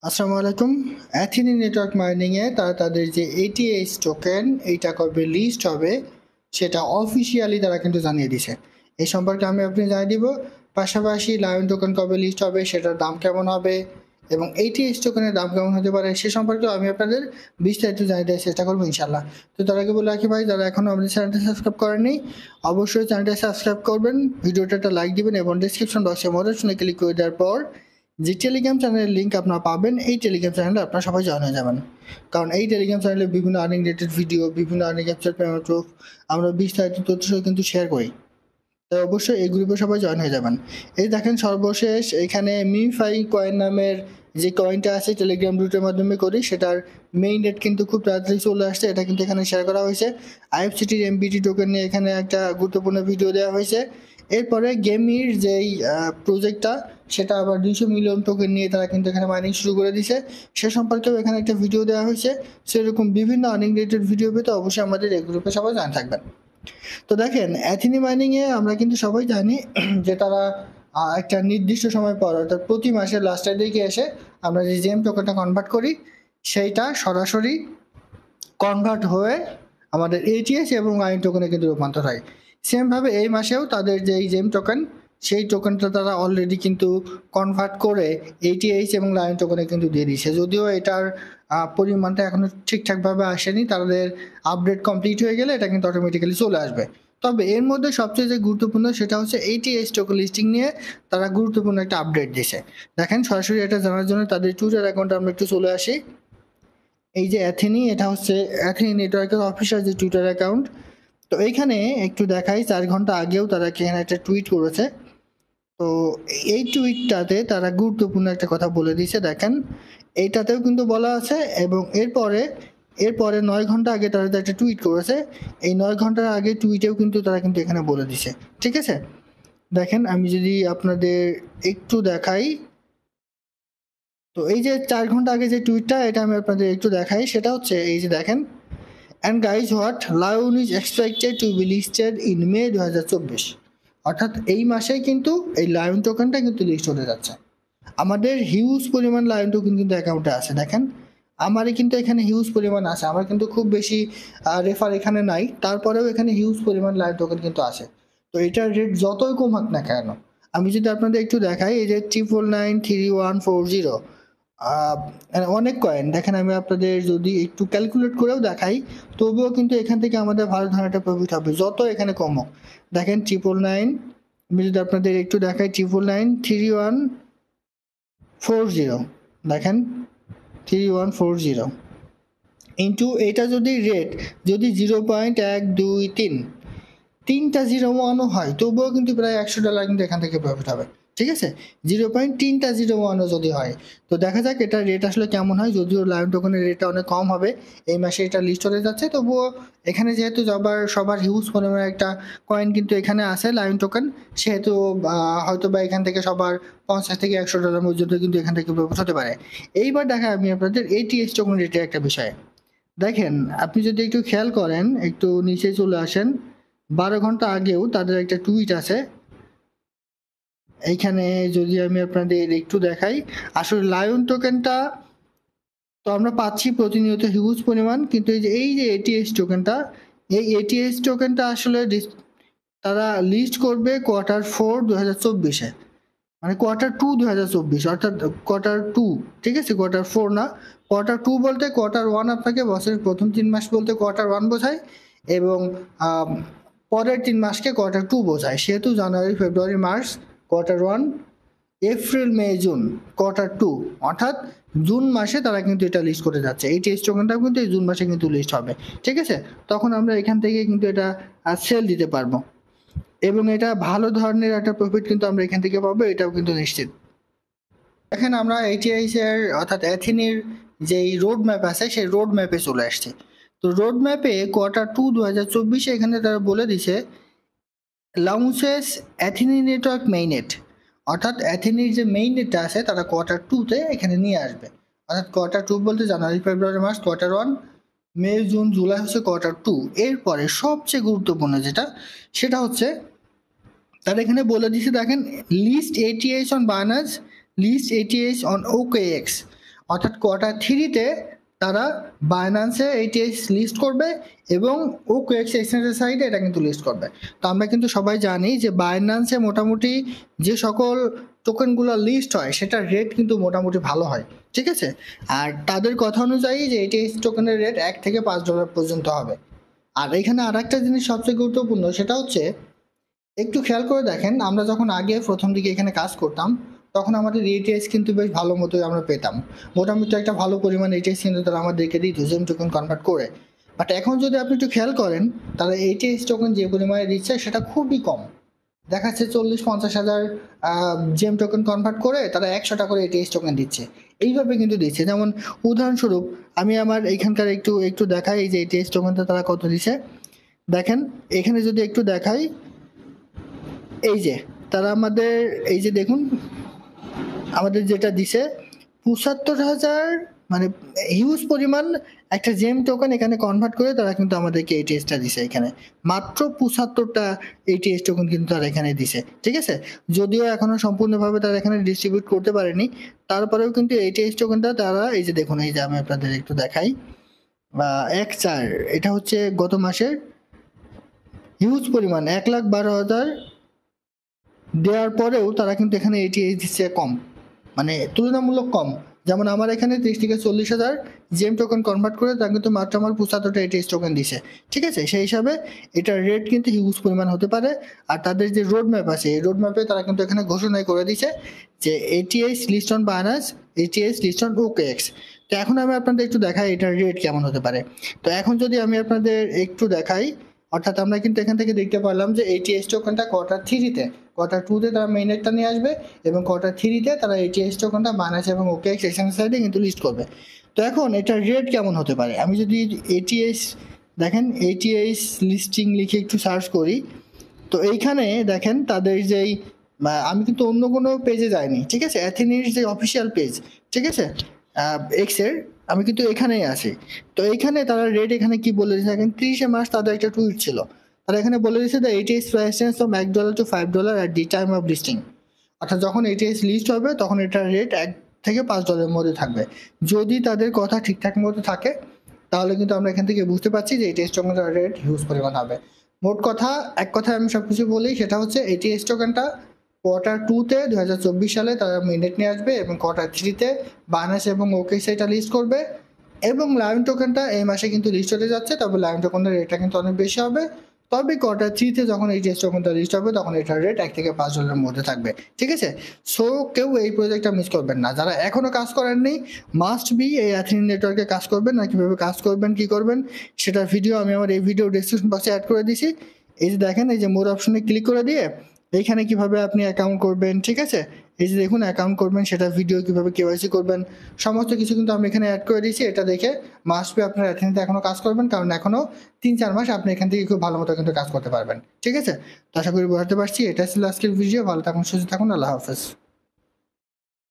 আসসালামু আলাইকুম। অ্যাথিনি নেটওয়ার্ক মাইনিংয়ে তারা তাদের যে এটিএস টোকেন এইটা কবে লিস্ট হবে সেটা অফিসিয়ালি তারা কিন্তু জানিয়ে দিছে। এই সম্পর্কে আমি আপনি জানিয়ে দিব। পাশাপাশি লায়ন টোকেন কবে লিস্ট হবে, সেটার দাম কেমন হবে এবং এটিএস টোকেনের দাম কেমন হতে পারে সে সম্পর্কে আমি আপনাদের বিস্তারিত জানিয়ে দেওয়ার চেষ্টা করবো ইনশাল্লাহ। তো তার আগে বলে রাখি ভাই, যারা এখনও আমাদের চ্যানেলটা সাবস্ক্রাইব করেননি অবশ্যই চ্যানেলটা সাবস্ক্রাইব করবেন, ভিডিওটা একটা লাইক দিবেন এবং ডিসক্রিপশন বক্সে মোটিভেশনে ক্লিক করে দেওয়ার পর যে টেলিগ্রাম চ্যানেলের লিঙ্ক আপনারা পাবেন, এই টেলিগ্রাম চ্যানেলে আপনারা সবাই জয়েন হয়ে যাবেন। কারণ এই টেলিগ্রাম চ্যানেলে বিভিন্ন আর্নিং রিলেটেড ভিডিও, বিভিন্ন আর্নিং ক্যাপচার পেমেন্ট প্রুফ আমরা বিস্তারিত তথ্য কিন্তু শেয়ার করি। তাই অবশ্যই এই গ্রুপে সবাই জয়েন হয়ে যাবেন। এই দেখেন সর্বশেষ এখানে মিফাই কয়েন নামের যে কয়েনটা আছে টেলিগ্রাম রুটের মাধ্যমে করি, সেটার মেইন রেট কিন্তু খুব তাড়াতাড়ি চলে আসছে। এটা কিন্তু এখানে শেয়ার করা হয়েছে। আইএফসিটির এমবিটি টোকেন নিয়ে এখানে একটা গুরুত্বপূর্ণ ভিডিও দেওয়া হয়েছে। এরপরে গেমির যেই প্রজেক্টটা, সেটা আবার 200 মিলিয়ন টোকেন নিয়ে তারা কিন্তু এখানে মাইনিং শুরু করে দিছে, সে সম্পর্কেও এখানে একটা ভিডিও দেওয়া হয়েছে। সেরকম বিভিন্ন আর্নিং রিলেটেড ভিডিও পেতে অবশ্যই আমাদের এই গ্রুপে সবাই জানা থাকবেন। তো দেখেন অ্যাথিনি মাইনিংয়ে আমরা কিন্তু সবাই জানি যে তারা একটা নির্দিষ্ট সময় পর অর্থাৎ প্রতি মাসের লাস্টের দিকে এসে আমরা যে জেম টোকেনটা কনভার্ট করি সেইটা সরাসরি কনভার্ট হয়ে আমাদের এটিএস এবং লাইন টোকেনে কিন্তু রূপান্তর হয়। সেমভাবে এই মাসেও তাদের যে এই জেম টোকেন, সেই টোকেনটা তারা অলরেডি কিন্তু কনভার্ট করে এটিএইচ এবং লাইন টোকেনে কিন্তু দিয়ে দিয়েছে। যদিও এটার পরিমাণটা এখনও ঠিকঠাকভাবে আসেনি, তাদের আপডেট কমপ্লিট হয়ে গেলে এটা কিন্তু অটোমেটিক্যালি চলে আসবে। তবে এর মধ্যে সবচেয়ে যে গুরুত্বপূর্ণ সেটা হচ্ছে এটিএইচ টোকেন লিস্টিং নিয়ে তারা গুরুত্বপূর্ণ একটা আপডেট দিয়েছে। দেখেন সরাসরি এটা জানার জন্য তাদের টুইটার অ্যাকাউন্টে আমরা একটু চলে আসি। এই যে অ্যাথিনি, এটা হচ্ছে অ্যাথিনি নেটওয়ার্কের অফিসিয়াল যে টুইটার অ্যাকাউন্ট। তো এইখানে একটু দেখাই 4 ঘন্টা আগেও তারা এখানে একটা টুইট করেছে। তো এই টুইটটাতে তারা গুরুত্বপূর্ণ একটা কথা বলে দিয়েছে। দেখেন এইটাতেও কিন্তু বলা আছে এবং এরপরে 9 ঘন্টা আগে তারা একটা টুইট করেছে। এই 9 ঘন্টার আগে টুইটেও কিন্তু তারা কিন্তু এখানে বলে দিছে। ঠিক আছে, দেখেন আমি যদি আপনাদের একটু দেখাই, তো এই যে 4 ঘন্টা আগে যে টুইটটা, এটা আমি আপনাদের একটু দেখাই। সেটা হচ্ছে এই যে দেখেন, and guys what, lion is expected to be listed in May 2024। অর্থাৎ এই মাসেই কিন্তু এই লায়ন টোকেনটা কিন্তু লিস্ট হতে যাচ্ছে। আমাদের হিউজ পরিমাণ লায়ন টোকেন কিন্তু অ্যাকাউন্টে আছে। দেখেন আমারই কিন্তু এখানে হিউজ পরিমাণ আছে, আমার কিন্তু খুব বেশি রেফার এখানে নাই, তারপরেও এখানে হিউজ পরিমাণ লায়ন টোকেন কিন্তু আছে। তো এটার রেট যতই কমাক না কেন, আমি যদি আপনাদের একটু দেখাই, এই যে 9993140 অনেক কয়েন দেখেন, আমি আপনাদের যদি একটু ক্যালকুলেট করেও দেখাই তবুও কিন্তু এখান থেকে আমাদের ভালো ধরনের একটা প্রফিট হবে যত এখানে কমক। দেখেন 999, আমি যদি আপনাদের একটু দেখাই 9993140, দেখেন 3140 ইন্টু এইটা যদি রেট যদি 0.123 তিনটা 01ও হয় তবুও কিন্তু প্রায় $100 কিন্তু এখান থেকে প্রফিট হবে। ঠিক আছে, 0.301ও যদি হয় তো দেখা যাক এটা রেট আসলে কেমন হয়। যদিও লায়ন টোকেনের রেটটা অনেক কম হবে, এই মাসে এটা লিস্ট হতে যাচ্ছে, তবুও এখানে যেহেতু সবার হিউজ পরিমাণে একটা কয়েন কিন্তু এখানে আছে লায়ন টোকেন, সেহেতু হয়তো বা এখান থেকে সবার $50 থেকে $100 পর্যন্ত কিন্তু এখান থেকে প্রফিট হতে পারে। এইবার দেখা আমি আপনাদের এটিএস টোকেন রেটের একটা বিষয়। দেখেন আপনি যদি একটু খেয়াল করেন, একটু নিচে চলে আসেন, 12 ঘন্টা আগেও তাদের একটা টুইট আছে। এইখানে যদি আমি আপনাদের একটু দেখাই, আসলে লায়ন টোকেনটা তো আমরা পাচ্ছি প্রতিনিয়ত হিউজ পরিমাণ, কিন্তু এই যে এটিএস টোকেনটা, এই এটিএস টোকেনটা আসলে তারা লিস্ট করবে Q4 2024-এ, মানে Q2 2024, অর্থাৎ Q2, ঠিক আছে, Q4 না, Q2 বলতে Q1 আপনাকে বছরের প্রথম 3 মাস বলতে Q1 বোঝায় এবং পরের 3 মাসকে Q2 বোঝায়। সেহেতু জানুয়ারি, ফেব্রুয়ারি, মার্চ Q1, এপ্রিল, মে, জুন Q2, অর্থাৎ জুন মাসে তারা কিন্তু এটা লিস্ট করে যাচ্ছে। এই টেস্ট টোকেনটাও কিন্তু এই জুন মাসে কিন্তু লিস্ট হবে। ঠিক আছে, তখন আমরা এখান থেকে কিন্তু এটা সেল দিতে পারবো এবং এটা ভালো ধরনের একটা প্রফিট কিন্তু আমরা এখান থেকে পাবো, এটাও কিন্তু নিশ্চিত। দেখেন আমরা এটিআইস এর অর্থাৎ অ্যাথিনির যেই রোড ম্যাপ আছে সেই রোড ম্যাপে চলে আসছে। তো রোড ম্যাপে Q2 2024 এখানে তারা বলে দিছে লঞ্চেস অ্যাথিনি নেটওয়ার্ক মেইননেট, অর্থাৎ অ্যাথিনির যে মেইননেটটা আছে তারা Q2-তে এখানে নিয়ে আসবে। অর্থাৎ Q2 বলতে জানুয়ারি, ফেব্রুয়ারি, মার্চ Q1, মে, জুন, জুলাই হচ্ছে Q2। এরপরে সবচেয়ে গুরুত্বপূর্ণ যেটা সেটা হচ্ছে তারা এখানে বলে দিচ্ছে, দেখেন list ATS on Binance, list ATS on OKX, অর্থাৎ কোয়ার্টার থ্রিতে তারা বাইন্যান্সে এটিএস লিস্ট করবে এবং OKX এক্সচেঞ্জের সাইডে এটা কিন্তু লিস্ট করবে। তো আমরা কিন্তু সবাই জানি যে বাইন্যান্সে মোটামুটি যে সকল টোকেনগুলো লিস্ট হয় সেটার রেট কিন্তু মোটামুটি ভালো হয়, ঠিক আছে। আর তাদের কথা অনুযায়ী যে এটিএস টোকেনের রেট $1 থেকে $5 পর্যন্ত হবে। আর এখানে আর একটা জিনিস সবচেয়ে গুরুত্বপূর্ণ, সেটা হচ্ছে একটু খেয়াল করে দেখেন, আমরা যখন আগে প্রথম দিকে এখানে কাজ করতাম তখন আমাদের এটিএস কিন্তু বেশ ভালো মতোই আমরা পেতাম, মোটামুটি একটা ভালো পরিমাণ এটিএস কিন্তু তারা আমাদেরকে দিত জেম টোকেন কনভার্ট করে। বাট এখন যদি আপনি একটু খেয়াল করেন, তারা এটিএস টোকেন যে পরিমাণে দিচ্ছে সেটা খুবই কম, দেখাচ্ছে 40-50 হাজার জেম টোকেন কনভার্ট করে তারা 100টা করে এটিএস টোকেন দিচ্ছে, এইভাবে কিন্তু দিচ্ছে। যেমন উদাহরণস্বরূপ আমি আমার এইখানকার একটু দেখাই, এই যে এটিএস টোকেনটা তারা কত দিচ্ছে দেখেন, এখানে যদি একটু দেখাই, এই যে তারা আমাদের এই যে দেখুন আমাদের যেটা দিছে 75,000, মানে হিউজ পরিমাণ একটা জেম টোকেন এখানে কনভার্ট করে তারা কিন্তু আমাদেরকে এটিএসটা দিছে। এখানে মাত্র 75টা এটিএস টোকেন কিন্তু তারা এখানে দিছে, ঠিক আছে। যদিও এখনো সম্পূর্ণভাবে তারা এখানে ডিস্ট্রিবিউট করতে পারেনি, তারপরেও কিন্তু এটিএস টোকেনটা তারা এই যে দেখুন, এই যে আমি আপনাদের একটু দেখাই 1/4, এটা হচ্ছে গত মাসের হিউজ পরিমাণ 1,12,000 দেওয়ার পরেও তারা কিন্তু এখানে এটিএস দিচ্ছে কম, মানে তুলনামূলক কম। যেমন আমার এখানে 30 থেকে 40 হাজার জেম টোকেন কনভার্ট করে তারা কিন্তু মাত্র আমার 75টা এটিএস টোকেন দিছে, ঠিক আছে। সেই হিসাবে এটার রেট কিন্তু হিউজ পরিমাণ হতে পারে। আর তাদের যে রোড ম্যাপ আছে, এই রোড ম্যাপে তারা কিন্তু এখানে ঘোষণাই করে দিছে যে ATS list on Binance, ATS list on OKX। তো এখন আমি আপনাদের একটু দেখাই এটার রেট কেমন হতে পারে। তো এখন যদি আমি আপনাদের একটু দেখাই, অর্থাৎ আমরা কিন্তু এখান থেকে দেখতে পারলাম যে এটিএস টোকেনটা কোয়ার্টার থ্রিতে, কোয়ার্টার টুতে তারা মেইন রেটটা নিয়ে আসবে এবং কোয়ার্টার থ্রিতে তারা এটিএস টোকেনটা বাইন্যান্স এবং OKX এক্সচেঞ্জ সাইডে কিন্তু লিস্ট করবে। তো এখন এটার রেট কেমন হতে পারে, আমি যদি এটিএস দেখেন এটিএস লিস্টিং লিখে একটু সার্চ করি, তো এইখানে দেখেন তাদের যেই আমি কিন্তু অন্য কোনো পেজে যাইনি, ঠিক আছে, অ্যাথেনির যে অফিসিয়াল পেজ, ঠিক আছে, এক্সের, আমি কিন্তু এখানেই আছি। তো এইখানে তারা রেট এখানে কি বলে দিয়েছে, এখন 30 মার্চ তাদের একটা টুইট ছিল, তারা এখানে বলে দিয়েছে the ATS price change from $1 to $5 at the time of listing. অর্থাৎ যখন এটিএস লিস্ট হবে তখন এটার রেট $1 থেকে $5 মধ্যে থাকবে। যদি তাদের কথা ঠিকঠাক মতো থাকে তাহলে কিন্তু আমরা এখান থেকে বুঝতে পারছি যে এটিএস টোকেনটার রেট হিউজ পরিমাণ হবে। মোট কথা, এক কথায় আমি সব কিছু বলি, সেটা হচ্ছে এটিএস টোকেনটা কোয়ার্টার টুতে 2024 সালে তারা মিনিট নিয়ে আসবে এবং কোয়ার্টার থ্রিতে বাইন্যান্স এবং OKX এটা লিস্ট করবে। এবং লায়ন টোকেনটা এই মাসে কিন্তু লিস্ট হতে যাচ্ছে, তবে লায়ন টোকেনের রেটটা কিন্তু অনেক বেশি হবে। তবে কোয়ার্টার থ্রিতে যখন এই টেস্ট টোকেনটা লিস্ট হবে তখন এটার রেট $1 থেকে $5 মধ্যে থাকবে, ঠিক আছে। সো কেউ এই প্রজেক্টটা মিস করবেন না, যারা এখনো কাজ করেননি মাস্ট বি এই অ্যাথেনিয়ান নেটওয়ার্কে কাজ করবেন। আর কীভাবে কাজ করবেন কী করবেন সেটার ভিডিও আমি আমার এই ভিডিও ডেসক্রিপশন বক্সে অ্যাড করে দিয়েছি। এই যে দেখেন, এই যে মোর অপশনে ক্লিক করে দিয়ে এইখানে কিভাবে আপনি অ্যাকাউন্ট করবেন, ঠিক আছে, এই যে দেখুন অ্যাকাউন্ট করবেন সেটা ভিডিও, কিভাবে কেওয়াইসি করবেন, সমস্ত কিছু কিন্তু আমি এখানে অ্যাড করে দিয়েছি। এটা দেখে মাস্ট বি আপনার অ্যাথেনিতে এখনও কাজ করবেন, কারণ এখনও 3-4 মাস আপনি এখান থেকে খুব ভালো মতো কিন্তু কাজ করতে পারবেন, ঠিক আছে। তো আশা করি বোঝাতে পারছি। এটা ছিল আজকের ভিডিও। ভালো থাকুন, সুস্থ থাকুন, আল্লাহ হাফেজ।